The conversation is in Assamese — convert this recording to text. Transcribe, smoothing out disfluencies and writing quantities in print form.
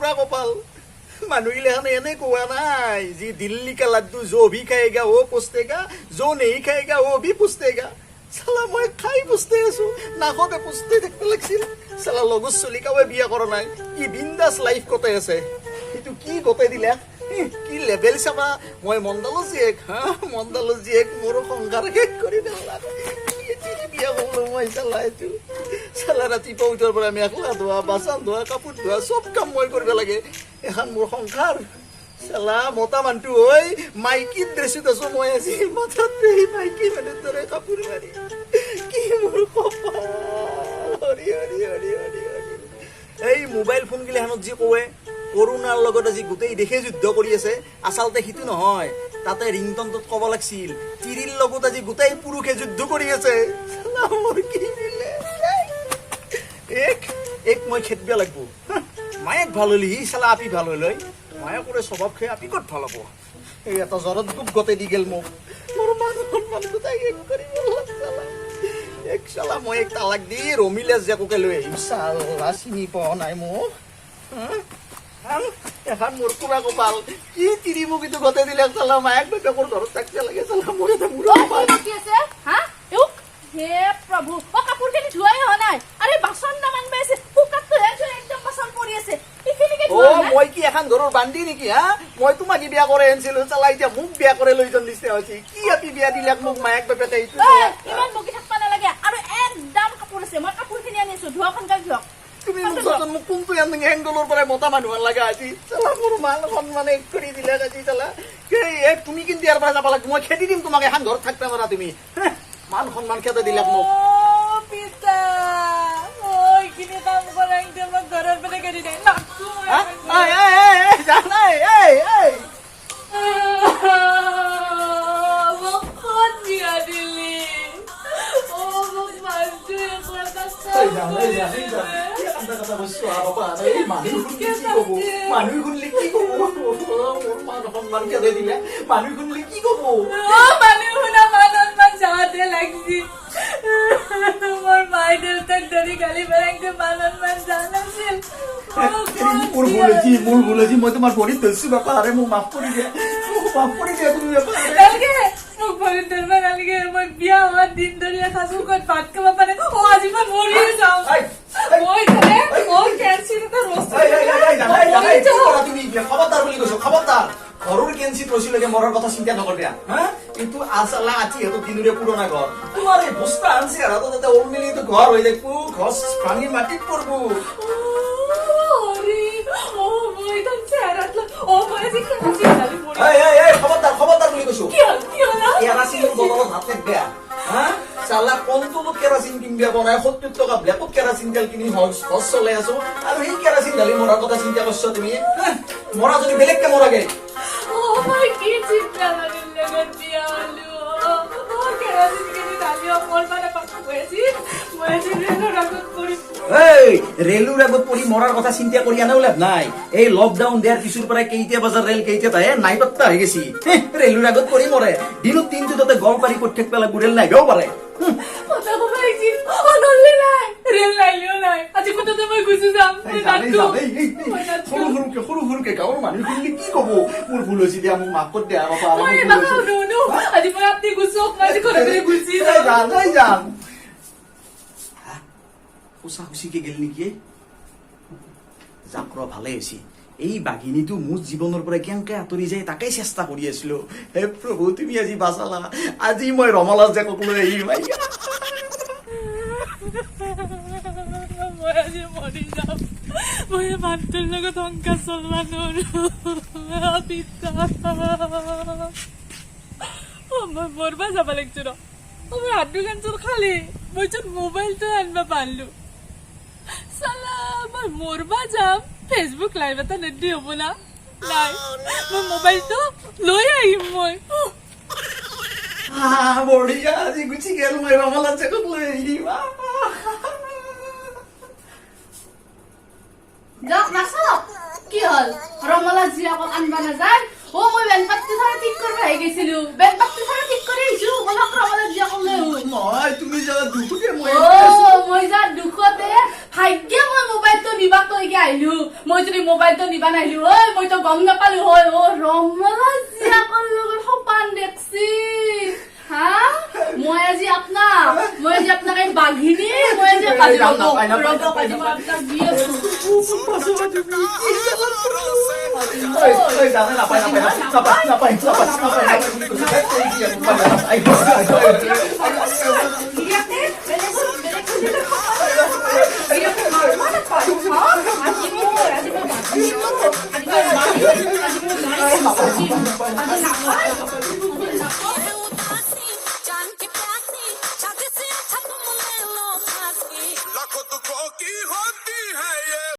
पुरा कपाल मानुगिलेखाने एने कोआ नाई जी दिल्ली का लड्डू जो भी खाएगा वो पुछतेगा जो नहीं खाएगा वो भी पुछतेगा साला मैं खाई पुछते आছো नाखते पुछते देखতে লাগছিল साला লগৰ চলিকাৱে বিয়া কৰা নাই কি বিন্দাস লাইফ কতে আছে এটো কি গতে দিলা কি লেভেল চাবা মই মণ্ডলজিয়েক মোৰ সংসাৰ শেষ কৰি দিলা বিয়া হলো মই চালা এটো চালা ৰাতিপুৱা উঠাৰ পৰা আমি একলা ধোৱা বাচন ধোৱা কাপোৰ ধোৱা সব কাম মই কৰিব লাগে এখন মোৰ সংসাৰ চালা মতা মানটো ঐ মাইকি ড্ৰেছত আছো মই আজি মাথাত এই মাইকি মানে দৰে কাপোৰ মাৰি কি মোৰ কপাল হৰি হৰি হৰি হৰি এই মোবাইল ফোন গিলাখনত যি কয় কৰোনাৰ লগত আজি গোটেই দেশে যুদ্ধ কৰি আছে আচলতে হিটো নহয় তাতে ৰিংটনটোত ক'ব লাগছিল তিৰিৰ লগত আজি গোটেই পুৰুষে যুদ্ধ কৰি আছে চালা মোৰ কি দিলে এক মই খেদবা লাগবো মায়েক ভাল হলি চালা আপি ভাল হলই মায়ে করে স্বভাব খেয়ে আপি কত ভাল হব এই এটা জ্বৰত খুব গতে দি গেল মোক মোৰ মান গোটাই এক কৰি চালা এক চালা মই এক তালাক দি ৰমিলে জাকোকে লৈ আহিম চালা চিনি পোৱা নাই মোক এখন মোৰ পুৰা কপাল কি তিৰি মোক ইটো গতে দিলে চালা মায়েক বেকৰ ঘৰত থাকতে লাগে চালা মোৰ এটা মুৰা কি আছে হা এওক হে প্ৰভু ও কাপোৰ খিনি ধুৱাই হোৱা নাই আৰে বাচন না মানবে আছে পুকাত একদম বাচন পৰি আছে ইখিনিকে ও মই কি এখন ঘৰৰ বান্ধি নেকি হা মই তোমাক বিয়া কৰে আনছিলো চালা এতিয়া মোক বিয়া কৰে লৈ যাম নিশ্চয় হৈছে কি আপি বিয়া দিলাক মোক মায়েক বেপেতে এইটো ইমান বকি থাকবা নালাগে আৰু একদম কাপোৰ আছে মই কাপোৰ খিনি আনিছো ধোৱা সোনকালে ধোৱা তুমি মোক কোনটো এংগলৰ পৰা মতা মানুহ লগা আজি চালা মোৰ মান সন্মানে কৰি দিলে আজি চালা তুমি কিন্তু ইয়াৰ পৰা যাব লাগিব মই খেদি দিম তোমাক এখন ঘৰত থাকতে পাৰা তুমি মান সন্মান খেদে দিলাক মোক পিতা ওই কিনে কাম কৰা একদম মোক ঘৰৰ পৰা খেদি দে নাকু জানাই মোক কোন দিয়া দিলি ও মোক মাৰটো একলা মানুহ শুনলি কি কব মোৰ মান সন্মান খেদে দিলে মানুহ শুনলি কি কব মানুহ শুনা মানত মান যাওঁতে লাগছি মোৰ মাই দেউতাক ধৰি গালি পেলাইতে মানত মান যোৱা নাছিল মোৰ ভুলেছি মই তোমাৰ ভৰিত ধৰিছো বাপা আৰে মোক মাফ কৰি দিয়া তুমি বাপা মোক ভৰিত ধৰিব নালাগে মই বিয়া হোৱাৰ দিন ধৰি খাইছো ক'ত ভাত খাব পাৰে আজি মই মৰিয়ে যাওঁ মই মোৰ কেঞ্চিল এটা তুমি খবৰদাৰ বুলি কৈছো খবৰদাৰ ঘৰৰ কেঞ্চিত ৰৈছিলেগে মৰাৰ কথা চিন্তা নকৰিয়া হা কিন্তু আচালা আজি হেতু দিনুৰে পুৰণা ঘৰ তোমাৰ এই বস্তা আনছে আৰু তাতে অলমিলি তো ঘৰ হৈ দেখবো ঘৰ ভাঙি মাটিত পৰবো খবৰদাৰ বুলি কৈছো কেৰাচিন বটলত হাত বেয়া হা চালা কোনটো কেৰাচিন কিনবা বনাই 70 টকা ব্লেকত কেৰাচিন তেল কিনি হজ চলাই আছো আৰু সেই কেৰাচিন ঢালি মৰাৰ কথা চিন্তা কৰছ তুমি মৰা যদি বেলেগকে মৰাগে মই কি চিন্তা লাগিলে গতিয়া হলো কেৰাচিন কিনি ঢালিও মোৰ মানে পাক গৈছি মই আজি ৰেলৰ আগত পৰি ৰেলৰ আগত পৰি মৰাৰ কথা চিন্তা কৰি আনাও লাভ নাই এই লকডাউন দিয়াৰ পিছৰ পৰা কেইটা বজাৰ ৰেল কেইটা তাই নাই পাত্তা হৈ গেছি ৰেলৰ আগত পৰি মৰে দিনত দিনটো তাতে গল পাৰি প্ৰত্যেক পেলা গুৰেল নাই গও পাৰে কথা কবাইছি অনলি নাই ৰেল লাইও নাই আজি কততে মই গুছি যাম সৰুকে গাঁৱৰ মানুহ শুনিলে কি কব মোৰ ভুল হৈছে দিয়া মোক মাফ কৰি দিয়া বাবা আজি মই আপনি গুছক মই আজি ঘৰে গুছি যাম খুচা খুচিকে গেল নেকি জাকৰ ভালে হৈছে এই বাঘিনীটো মোৰ জীৱনৰ পৰা কেনেকে আঁতৰি যায় তাকেই চেষ্টা কৰি আছিলো হে প্ৰভু তুমি আজি বাচালা আজি মই ৰমলাস জাকক লৈ আহিম মই আজি মৰি যাম মই মানুহটোৰ লগত সংসাৰ চলবা নোৱাৰো পিতা মই মৰবা যাব লাগিছো ৰ মই হাতটো কেঞ্চল খালি মই যেন মোবাইলটো আনবা পাৰলো চালা মই মৰবা যাম ফেচবুক লাইভ এটা নেদি হ'ব না নাই মই মোবাইলটো লৈ আহিম মই বঢ়িয়া আজি গুচি গেল মই ৰমলাস জাকক লৈ আহিম যাওক নাচাওক কি হল ৰমলাস জীয়াকক আনবা নাযায় ও মই বেনপাত্তি ধৰা ঠিক কৰিব আহি গৈছিলো বেনপাত্তি ধৰা ঠিক কৰি আহিছো মই ৰমলাস জীয়াকক লৈ নহয় তুমি যাবা দুখতে মই মই যা দুখতে ভাগ্য মই মোবাইলটো নিবা কৈ আহিলো মই যদি মোবাইলটো নিবা নাহিলি হয় মইতো গম নাপালো হয় অ ৰমৰাজিয়াকৰ লগত সপান দেখছি হা মই আজি আপোনাক এই বাঘিনী মই আজি কালি ৰব কালি মই আপোনাক দি আছো